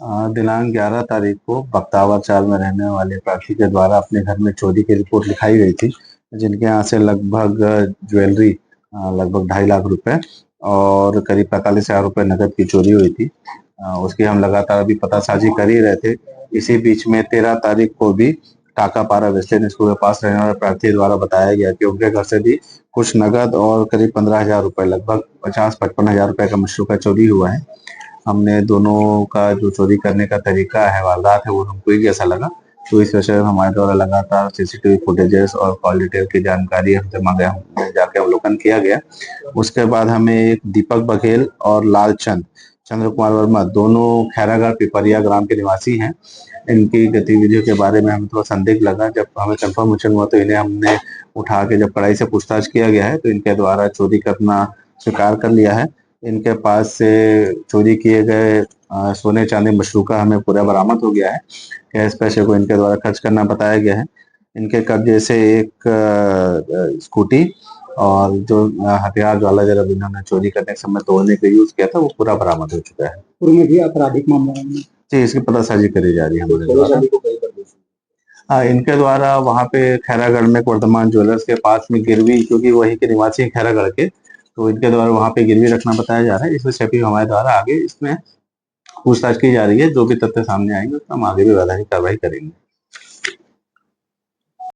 दिनांक 11 तारीख को बख्तावर चाल में रहने वाले प्रार्थी के द्वारा अपने घर में चोरी की रिपोर्ट लिखाई गई थी, जिनके यहाँ से लगभग ज्वेलरी लगभग 2.5 लाख रुपए और करीब 45,000 रुपए नकद की चोरी हुई थी। उसकी हम लगातार अभी पतासाजी कर ही रहे थे। इसी बीच में 13 तारीख को भी टाकापारा वेस्टर्न स्कूल के पास रहने वाले प्रार्थी द्वारा बताया गया कि उनके घर से भी कुछ नकद और करीब 15,000 रुपए लगभग 50-55 हजार रुपए का मशरूका चोरी हुआ है। हमने दोनों का जो चोरी करने का तरीका है, वारदात है, वो हमको ही कैसा लगा, तो इस वजह से हमारे द्वारा लगातार सीसीटीवी फुटेजेस और कॉल डिटेल की जानकारी हमसे मांगे जाके अवलोकन किया गया। उसके बाद हमें एक दीपक बघेल और लालचंद चंद्र कुमार वर्मा दोनों खैरागढ़ पिपरिया ग्राम के निवासी हैं। इनकी गतिविधियों के बारे में हमें थोड़ा संदिग्ध लगा। जब हमें कंफर्मेशन हुआ तो इन्हें हमने उठा के जब कड़ाई से पूछताछ किया गया है तो इनके द्वारा चोरी करना स्वीकार कर लिया है। इनके पास से चोरी किए गए सोने चांदी मशरूका हमें पूरा बरामद हो गया है। कैश पैसे को इनके द्वारा खर्च करना बताया गया है। इनके कब्जे से एक स्कूटी और जो हथियार ज्वाला जलब इन्होंने चोरी करने के समय तोड़ने के यूज किया था वो पूरा बरामद हो चुका है। पूर्व में भी आपराधिक मामला है। जी, इसकी पतासाजी करी जा रही है हमारे द्वारा। इनके द्वारा वहाँ पे खैरागढ़ में वर्धमान ज्वेलर्स के पास में गिरवी, क्योंकि वही के निवासी हैं खैरागढ़ के, तो इनके द्वारा वहाँ पे गिरवी रखना बताया जा रहा है। इस विषय पे हमारे द्वारा आगे इसमें पूछताछ की जा रही है। जो भी तथ्य सामने आएंगे उसमें हम आगे भी वैधानिक कार्रवाई करेंगे।